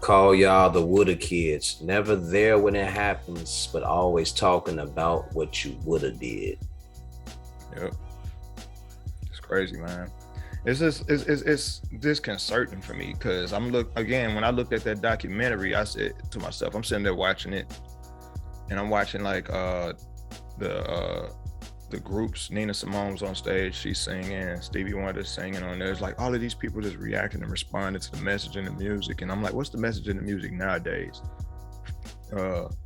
Call y'all the Woulda kids. Never there when it happens, but always talking about what you woulda did. Yep. It's crazy, man. It's disconcerting for me because when I looked at that documentary, I said to myself, I'm sitting there watching it, and I'm watching like the groups. Nina Simone's on stage, she's singing, Stevie Wonder's singing on there. It's like all of these people just reacting and responding to the message in the music, and I'm like, what's the message in the music nowadays?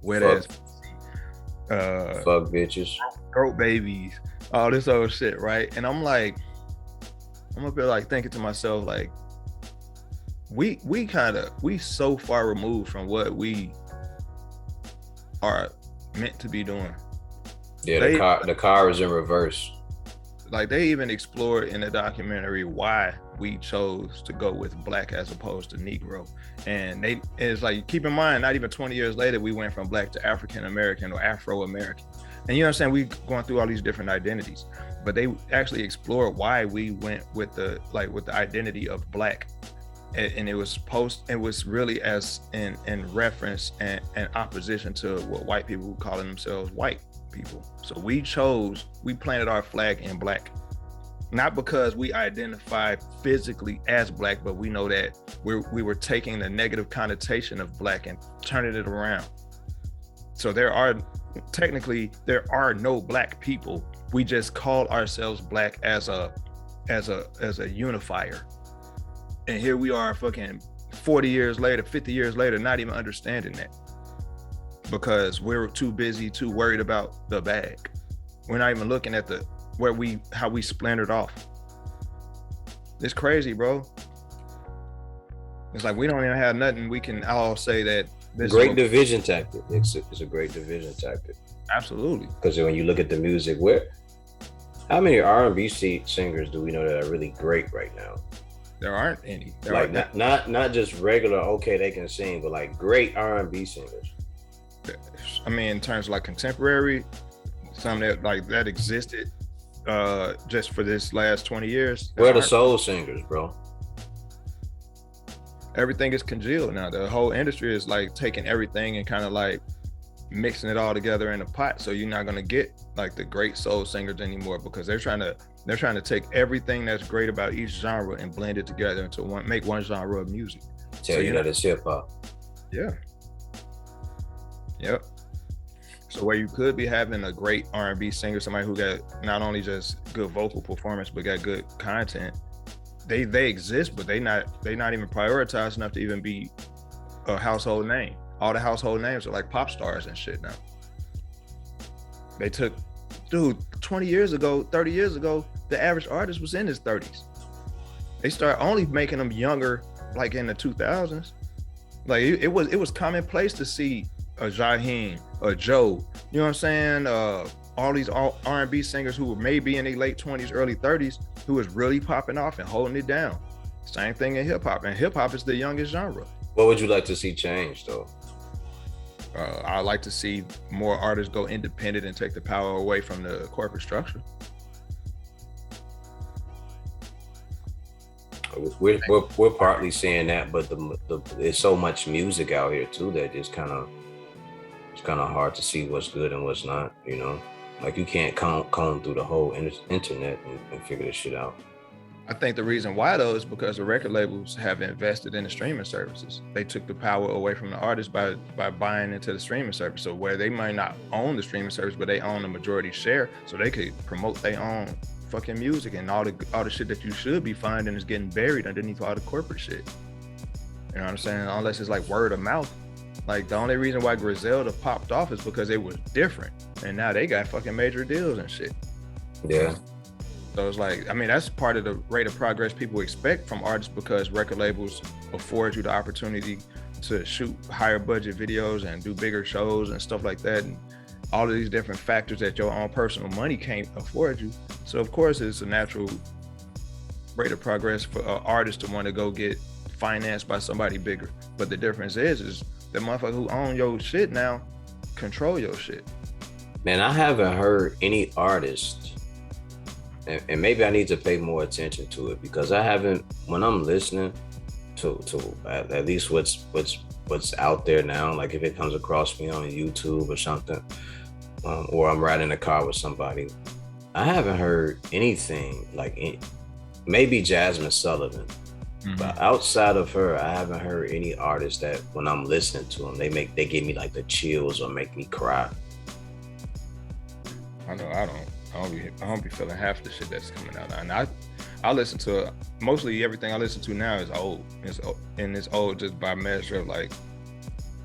Wet ass, fuck bitches, throat babies, all this other shit, right? And I'm like, I'm up here like thinking to myself, like, we so far removed from what we are meant to be doing. Yeah, the car is in reverse. Like they even explored in the documentary why we chose to go with black as opposed to Negro. And it's like, keep in mind, not even 20 years later, we went from black to African American or Afro American. And you understand, we going through all these different identities, but they actually explored why we went with the identity of black. And it was really as in reference and opposition to what white people were calling themselves white people. So we planted our flag in black, not because we identify physically as black, but we know that we were taking the negative connotation of black and turning it around. So there are no black people. We just called ourselves black as a unifier. And here we are fucking 40 years later, 50 years later, not even understanding that. Because we're too busy, too worried about the bag. We're not even looking at how we splintered off. It's crazy, bro. It's like we don't even have nothing we can all say that this great division tactic. It's a great division tactic. Absolutely. Because when you look at the music, how many R&B singers do we know that are really great right now? There aren't any. Not just regular, okay, they can sing, but like great R&B singers. I mean, in terms of like contemporary, some that existed just for this last 20 years. Where are the soul singers, bro? Everything is congealed now. The whole industry is like taking everything and kind of like mixing it all together in a pot. So you're not gonna get like the great soul singers anymore because they're trying to take everything that's great about each genre and blend it together into make one genre of music. Tell you that it's hip hop. Yeah. Yep. So where you could be having a great R&B singer, somebody who got not only just good vocal performance but got good content, they exist, but they not even prioritized enough to even be a household name. All the household names are like pop stars and shit now. They took, 20 years ago, 30 years ago, the average artist was in his 30s. They started only making them younger, like in the 2000s. Like it was commonplace to see a Jaheim, a Joe, you know what I'm saying? All these R&B singers who were maybe in their late 20s, early 30s, who was really popping off and holding it down. Same thing in hip hop, and hip hop is the youngest genre. What would you like to see change, though? I'd like to see more artists go independent and take the power away from the corporate structure. We're partly seeing that, but there's so much music out here too that it's kind of hard to see what's good and what's not. You know, like you can't comb through the whole internet and figure this shit out. I think the reason why though is because the record labels have invested in the streaming services. They took the power away from the artists by buying into the streaming service. So where they might not own the streaming service, but they own the majority share, so they could promote their own fucking music, and all the shit that you should be finding is getting buried underneath all the corporate shit. You know what I'm saying? Unless it's like word of mouth. Like the only reason why Griselda popped off is because it was different, and now they got fucking major deals and shit. Yeah. So it's like, I mean, that's part of the rate of progress people expect from artists, because record labels afford you the opportunity to shoot higher budget videos and do bigger shows and stuff like that, and all of these different factors that your own personal money can't afford you. So of course it's a natural rate of progress for artists to want to go get financed by somebody bigger. But the difference is the motherfucker who own your shit now control your shit. Man, I haven't heard any artist, and maybe I need to pay more attention to it, because I haven't, when I'm listening to at least what's out there now. Like if it comes across me on YouTube or something, or I'm riding a car with somebody, I haven't heard anything like maybe Jasmine Sullivan. But outside of her, I haven't heard any artist that when I'm listening to them, they give me like the chills or make me cry. I know I don't be feeling half the shit that's coming out. And I listen to mostly everything I listen to now is old. It's old just by measure of like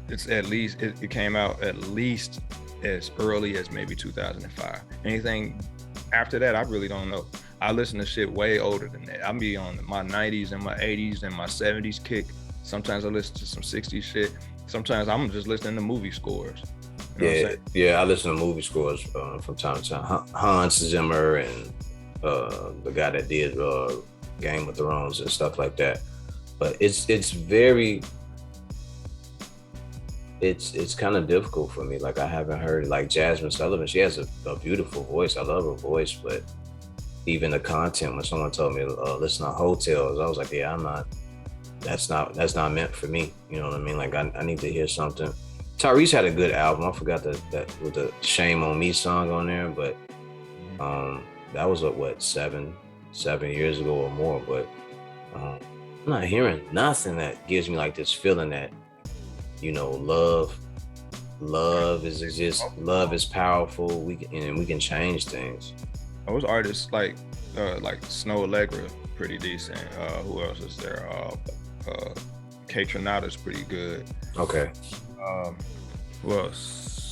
it's at least it came out at least as early as maybe 2005. Anything after that, I really don't know. I listen to shit way older than that. I'll be on my 90s and my 80s and my 70s kick. Sometimes I listen to some 60s shit. Sometimes I'm just listening to movie scores. You know yeah. I listen to movie scores from time to time. Hans Zimmer and the guy that did Game of Thrones and stuff like that. But it's kind of difficult for me. Like I haven't heard like Jasmine Sullivan. She has a beautiful voice. I love her voice, but even the content, when someone told me listen to Hotels, I was like, yeah, that's not meant for me. You know what I mean? Like I need to hear something. Tyrese had a good album. I forgot that with the Shame on Me song on there, but that was what 7 years ago or more. But I'm not hearing nothing that gives me like this feeling that, you know, love is powerful. We can change things. Those artists like Snow Allegra, pretty decent. Who else is there? K Tronada's pretty good. Okay. Who else?